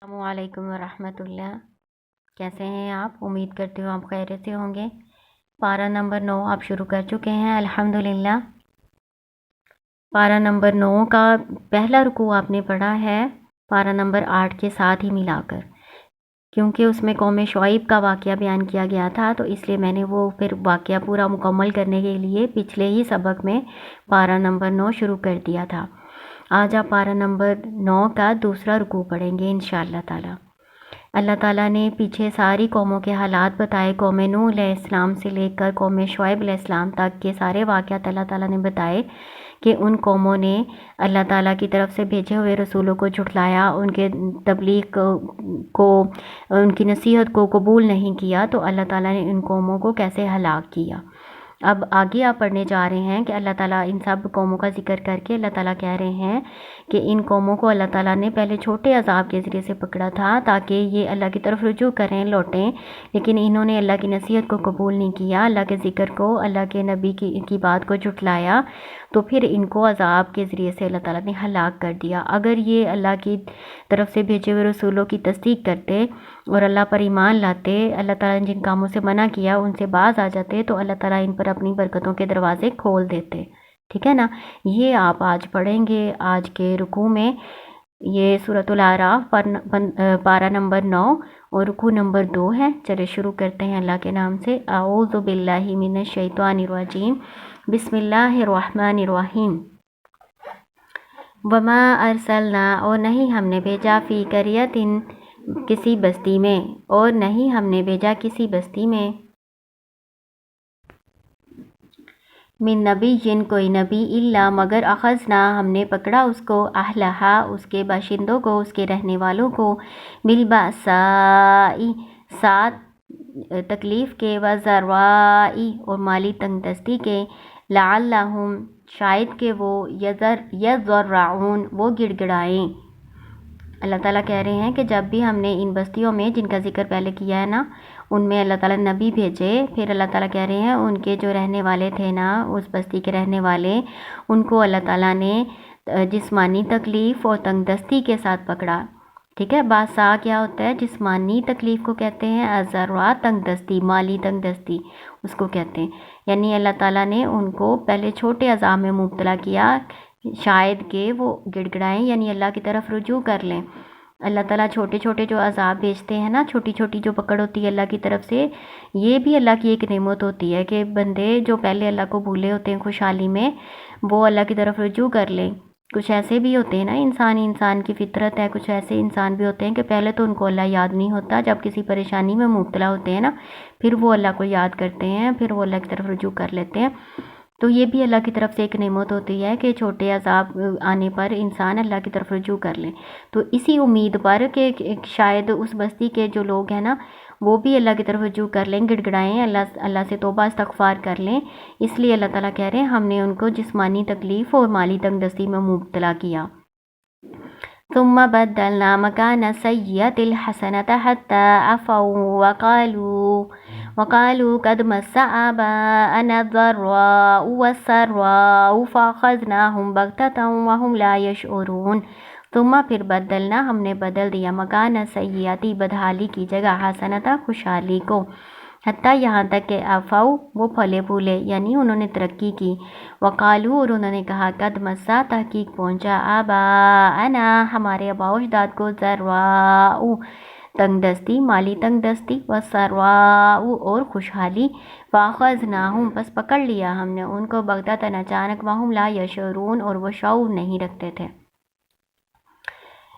السلام علیکم ورحمۃ اللہ۔ کیسے ہیں آپ؟ امید کرتی ہوں آپ خیریت سے ہوں گے۔ پارہ نمبر 9 آپ شروع کر چکے ہیں الحمدللہ۔ پارہ نمبر 9 کا پہلا رکوع آپ نے پڑھا ہے پارہ نمبر 8 کے ساتھ ہی ملا کر، کیونکہ اس میں قوم شعیب کا واقعہ بیان کیا گیا تھا، تو اس لیے میں نے وہ پھر واقعہ پورا مکمل کرنے کے لیے پچھلے ہی سبق میں پارہ نمبر 9 شروع کر دیا تھا۔ آج آپ پارہ نمبر 9 کا دوسرا رکوع پڑھیں گے انشاءاللہ تعالی۔ اللہ تعالیٰ نے پیچھے ساری قوموں کے حالات بتائے، قوم نوح علیہ السلام سے لے کر قوم شعیب علیہ السلام تک کے سارے واقعات اللہ تعالیٰ نے بتائے کہ ان قوموں نے اللہ تعالیٰ کی طرف سے بھیجے ہوئے رسولوں کو جھٹلایا، ان کے تبلیغ کو ان کی نصیحت کو قبول نہیں کیا، تو اللہ تعالیٰ نے ان قوموں کو کیسے ہلاک کیا۔ اب آگے آپ پڑھنے جا رہے ہیں کہ اللہ تعالیٰ ان سب قوموں کا ذکر کر کے اللہ تعالیٰ کہہ رہے ہیں کہ ان قوموں کو اللہ تعالیٰ نے پہلے چھوٹے عذاب کے ذریعے سے پکڑا تھا تاکہ یہ اللہ کی طرف رجوع کریں، لوٹیں، لیکن انہوں نے اللہ کی نصیحت کو قبول نہیں کیا، اللہ کے ذکر کو، اللہ کے نبی کی بات کو جھٹلایا، تو پھر ان کو عذاب کے ذریعے سے اللہ تعالیٰ نے ہلاک کر دیا۔ اگر یہ اللہ کی طرف سے بھیجے ہوئے رسولوں کی تصدیق کرتے اور اللہ پر ایمان لاتے، اللہ تعالیٰ نے جن کاموں سے منع کیا ان سے باز آ جاتے، تو اللہ تعالیٰ ان پر اپنی برکتوں کے دروازے کھول دیتے۔ ٹھیک ہے نا؟ یہ آپ آج پڑھیں گے آج کے رکوع میں۔ یہ سورۃ الاعراف پارہ نمبر 9 اور رکوع نمبر 2 ہے۔ چلے شروع کرتے ہیں اللہ کے نام سے۔ اعوذ باللہ من الشیطان الرجیم، بسم اللہ الرحمن الرحیم۔ وما ارسلنا، اور نہیں ہم نے بھیجا، فی قریۃ، کسی بستی میں، اور نہیں ہم نے بھیجا کسی بستی میں، من نبی، جن کوئی نبی، الا مگر اخذنا، ہم نے پکڑا اس کو، اہلہا، اس کے باشندوں کو، اس کے رہنے والوں کو، بالبأساء، ساتھ تکلیف کے، وضراء، اور مالی تنگ دستی کے، لعلہم، شاید کہ وہ یضرعون، وہ گڑ گڑائیں۔ اللہ تعالیٰ کہہ رہے ہیں کہ جب بھی ہم نے ان بستیوں میں جن کا ذکر پہلے کیا ہے نا، ان میں اللہ تعالیٰ نبی بھیجے، پھر اللہ تعالیٰ کہہ رہے ہیں ان کے جو رہنے والے تھے نا، اس بستی کے رہنے والے، ان کو اللہ تعالیٰ نے جسمانی تکلیف اور تنگ دستی کے ساتھ پکڑا۔ ٹھیک ہے؟ باسا کیا ہوتا ہے؟ جسمانی تکلیف کو کہتے ہیں، ازروا تنگ دستی، مالی تنگ دستی اس کو کہتے ہیں۔ یعنی اللہ تعالیٰ نے ان کو پہلے چھوٹے عذاب میں مبتلا کیا، شاید کہ وہ گڑ گڑائیں، یعنی اللہ کی طرف رجوع کر لیں۔ اللہ تعالیٰ چھوٹے چھوٹے جو عذاب بھیجتے ہیں نا، چھوٹی چھوٹی جو پکڑ ہوتی ہے اللہ کی طرف سے، یہ بھی اللہ کی ایک نعمت ہوتی ہے کہ بندے جو پہلے اللہ کو بھولے ہوتے ہیں خوشحالی میں، وہ اللہ کی طرف رجوع کر لیں۔ کچھ ایسے بھی ہوتے ہیں نا، انسان کی فطرت ہے، کچھ ایسے انسان بھی ہوتے ہیں کہ پہلے تو ان کو اللہ یاد نہیں ہوتا، جب کسی پریشانی میں مبتلا ہوتے ہیں نا، پھر وہ اللہ کو یاد کرتے ہیں، پھر وہ اللہ کی طرف رجوع کر لیتے ہیں۔ تو یہ بھی اللہ کی طرف سے ایک نعمت ہوتی ہے کہ چھوٹے عذاب آنے پر انسان اللہ کی طرف رجوع کر لیں۔ تو اسی امید پر کہ شاید اس بستی کے جو لوگ ہیں نا، وہ بھی اللہ کی طرف رجوع کر لیں، گڑ گڑائیں، اللہ سے توبہ استغفار کر لیں، اس لیے اللہ تعالیٰ کہہ رہے ہیں ہم نے ان کو جسمانی تکلیف اور مالی تنگ دستی میں مبتلا کیا۔ ثم بدلنا مكان السيئة الحسنة حتى عفوا وقالوا قد مس آباءنا الضراء والسراء فأخذناهم بغتة وهم لا يشعرون۔ ثم پھر بدلنا، ہم نے بدل دیا، مکان السیئاتی، بدحالی کی جگہ، حسنتا، خوشحالی کو، حتیٰ یہاں تک کہ عفو، وہ پھلے پھولے، یعنی انہوں نے ترقی کی، وقالو، اور انہوں نے کہا، قد مسا، تحقیق پہنچا، آباءنا، ہمارے آباء و اجداد کو، ضراء، تنگ دستی، مالی تنگ دستی، وسراء، اور خوشحالی، فاخذناہم، پس پکڑ لیا ہم نے ان کو، بغتتاً، اچانک، وہم لا یشعرون، اور وہ شعور نہیں رکھتے تھے۔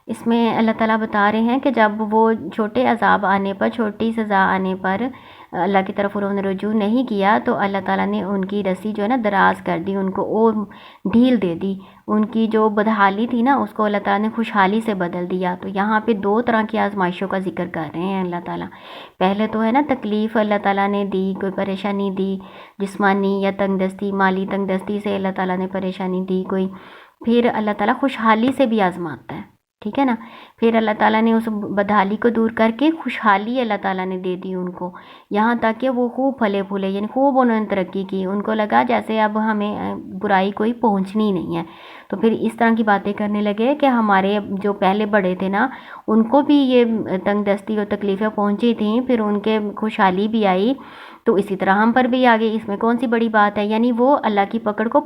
اس میں اللہ تعالیٰ بتا رہے ہیں کہ جب وہ چھوٹے عذاب آنے پر، چھوٹی سزا آنے پر اللہ کی طرف انہوں نے رجوع نہیں کیا، تو اللہ تعالیٰ نے ان کی رسی جو ہے نا دراز کر دی، ان کو اور ڈھیل دے دی، ان کی جو بدحالی تھی نا اس کو اللہ تعالیٰ نے خوشحالی سے بدل دیا۔ تو یہاں پہ دو طرح کی آزمائشوں کا ذکر کر رہے ہیں اللہ تعالیٰ۔ پہلے تو ہے نا تکلیف اللہ تعالیٰ نے دی، کوئی پریشانی دی، جسمانی یا تنگ دستی، مالی تنگ دستی سے اللہ تعالیٰ نے پریشانی دی کوئی، پھر اللہ تعالیٰ خوشحالی سے بھی آزماتا ہے۔ ٹھیک ہے نا. پھر اللہ تعالیٰ نے اس بدحالی کو دور کر کے خوشحالی اللہ تعالیٰ نے دے دی ان کو، یہاں تک کہ وہ خوب پھلے پھولے، یعنی خوب انہوں نے ترقی کی. ان کو لگا جیسے اب ہمیں برائی کوئی پہنچنی نہیں ہے. تو پھر اس طرح کی باتیں کرنے لگے کہ ہمارے جو پہلے بڑے تھے نا ان کو بھی یہ تنگ دستی اور تکلیفیں پہنچی تھیں، پھر ان کے خوشحالی بھی آئی، تو اسی طرح ہم پر بھی آگے، اس میں کون سی بڑی بات ہے. یعنی وہ اللہ کی پکڑ کو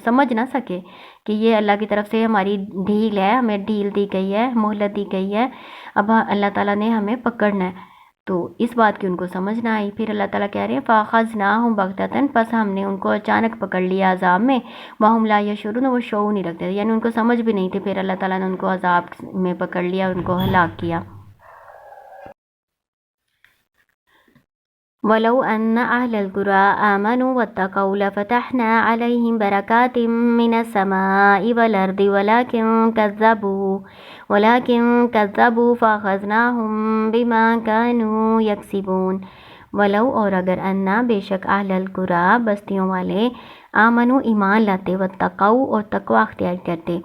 سمجھ نہ سکے کہ یہ اللہ کی طرف سے ہماری ڈھیل ہے، ہمیں ڈھیل دی گئی ہے، مہلت دی گئی ہے، اب اللہ تعالیٰ نے ہمیں پکڑنا ہے. تو اس بات کی ان کو سمجھ نہ آئی. پھر اللہ تعالیٰ کہہ رہے ہیں فَأَخَذْنَاهُمْ بَغْتَةً، پس ہم نے ان کو اچانک پکڑ لیا عذاب میں، وَهُمْ لَا يَشْعُرُونَ، وہ شعور نہیں رکھتے، یعنی ان کو سمجھ بھی نہیں تھی. پھر اللہ تعالیٰ نے ان کو عذاب میں پکڑ لیا، ان کو ہلاک کیا. وَلَوْ أَنَّ أَهْلَ الْقُرَىٰ آمَنُوا وَاتَّقَوْا لَفَتَحْنَا عَلَيْهِمْ بَرَكَاتٍ مِّنَ السَّمَاءِ وَالْأَرْضِ وَلَٰكِن كَذَّبُوا فَأَخَذْنَاهُم بِمَا كَانُوا يَكْسِبُونَ. وَلَوْ، اور اگر، انا بے شک، اہل القریٰ بستیوں والے، آمنوا ایمان لاتے، واتقوا اور تقوی اختیار کرتے،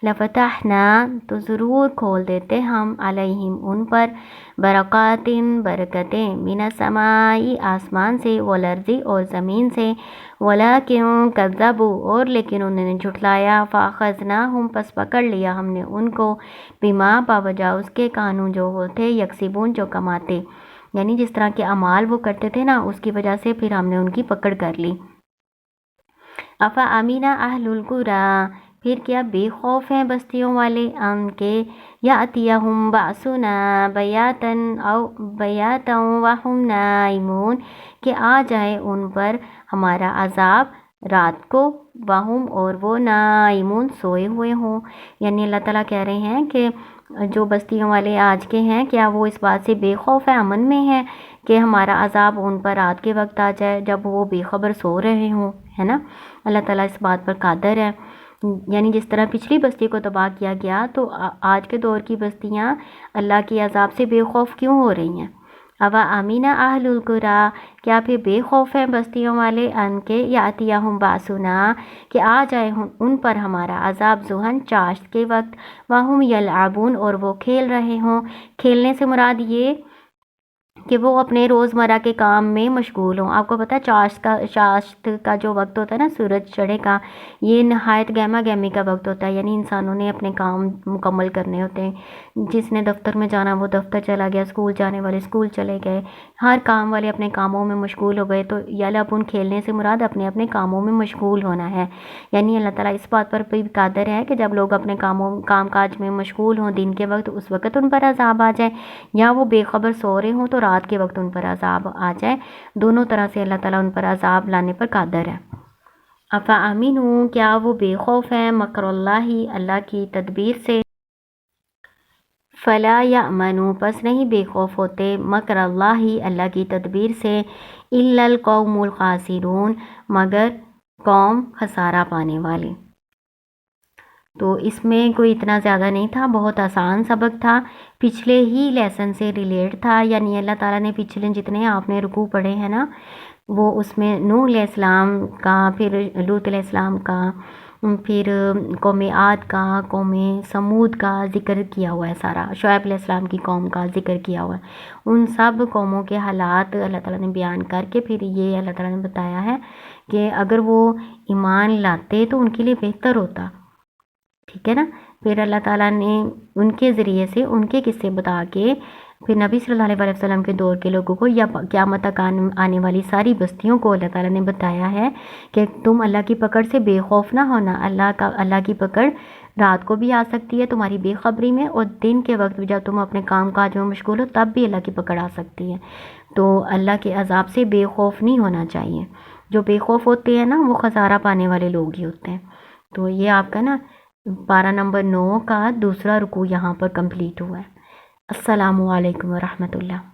لفتحنا تو ضرور کھول دیتے ہم، علیہم ان پر، برکات برکتیں، من السماء آسمان سے، والارض اور زمین سے، ولیکن کذبوا اور لیکن انہوں نے جھٹلایا، فاخذناہم پس پکڑ لیا ہم نے ان کو، بما باوجہ اس کے، کانوں جو ہوتے، یکسبون جو کماتے، یعنی جس طرح کے اعمال وہ کرتے تھے نا اس کی وجہ سے پھر ہم نے ان کی پکڑ کر لی. افا امینہ اہل القریٰ، پھر کیا بے خوف ہیں بستیوں والے، ان کے، یاتیہم باسنا بیاتا وہم نائمون، کہ آ جائے ان پر ہمارا عذاب رات کو، وہم اور وہ، نائمون سوئے ہوئے ہوں. یعنی اللہ تعالیٰ کہہ رہے ہیں کہ جو بستیوں والے آج کے ہیں کیا وہ اس بات سے بے خوف ہے، امن میں ہے کہ ہمارا عذاب ان پر رات کے وقت آ جائے جب وہ بے خبر سو رہے ہوں، ہے نا. اللہ تعالیٰ اس بات پر قادر ہے. یعنی جس طرح پچھلی بستی کو تباہ کیا گیا تو آج کے دور کی بستیاں اللہ کے عذاب سے بے خوف کیوں ہو رہی ہیں. اوا امینہ اہل القریٰ، کیا پھر بے خوف ہیں بستیوں والے، ان کے، یاتیہم باسنا کہ آ جائے ان پر ہمارا عذاب، ضحن چاشت کے وقت، وہم یلعبون اور وہ کھیل رہے ہوں. کھیلنے سے مراد یہ کہ وہ اپنے روزمرہ کے کام میں مشغول ہوں. آپ کو پتہ ہے چاشت کا جو وقت ہوتا ہے نا، سورج چڑھے کا، یہ نہایت گہما گہمی کا وقت ہوتا ہے. یعنی انسانوں نے اپنے کام مکمل کرنے ہوتے ہیں. جس نے دفتر میں جانا وہ دفتر چلا گیا، اسکول جانے والے اسکول چلے گئے، ہر کام والے اپنے کاموں میں مشغول ہو گئے. تو یلعبون کھیلنے سے مراد اپنے اپنے کاموں میں مشغول ہونا ہے. یعنی اللہ تعالیٰ اس بات پر بھی قادر ہے کہ جب لوگ اپنے کام کاج میں مشغول ہوں دن کے وقت، اس وقت ان پر عذاب آ جائے، یا وہ بے خبر سو رہے ہوں تو رات کے وقت ان پر عذاب آ جائے. دونوں طرح سے اللہ تعالیٰ ان پر عذاب لانے پر قادر ہے. افا امینوں، کیا وہ بے خوف ہیں، مکر اللہ اللہ کی تدبیر سے، فلا یامنوا پس نہیں بے خوف ہوتے، مکر اللہ اللہ کی تدبیر سے، الا القوم الخاسرون مگر قوم خسارہ پانے والے. تو اس میں کوئی اتنا زیادہ نہیں تھا، بہت آسان سبق تھا، پچھلے ہی لیسن سے ریلیٹ تھا. یعنی اللہ تعالیٰ نے پچھلے جتنے آپ نے رکوع پڑھے ہیں نا، وہ اس میں نوح علیہ السلام کا، پھر لوط علیہ السلام کا، پھر قوم عاد کا، قوم سمود کا ذکر کیا ہوا ہے سارا، شعیب علیہ السلام کی قوم کا ذکر کیا ہوا ہے. ان سب قوموں کے حالات اللہ تعالیٰ نے بیان کر کے پھر یہ اللہ تعالیٰ نے بتایا ہے کہ اگر وہ ایمان لاتے تو ان کے لیے بہتر ہوتا. ٹھیک ہے نا. پھر اللہ تعالیٰ نے ان کے ذریعے سے ان کے قصے بتا کے پھر نبی صلی اللہ علیہ وسلم کے دور کے لوگوں کو یا قیامت تک آنے والی ساری بستیوں کو اللہ تعالیٰ نے بتایا ہے کہ تم اللہ کی پکڑ سے بے خوف نہ ہونا. اللہ کی پکڑ رات کو بھی آ سکتی ہے تمہاری بے خبری میں، اور دن کے وقت بھی جب تم اپنے کام کاج میں مشغول ہو تب بھی اللہ کی پکڑ آ سکتی ہے. تو اللہ کے عذاب سے بے خوف نہیں ہونا چاہیے. جو بے خوف ہوتے ہیں نا وہ خسارہ پانے والے لوگ ہی ہوتے ہیں. تو یہ آپ کا نا پارہ نمبر 9 کا دوسرا رکوع یہاں پر کمپلیٹ ہوا ہے. السلام علیکم ورحمۃ اللہ.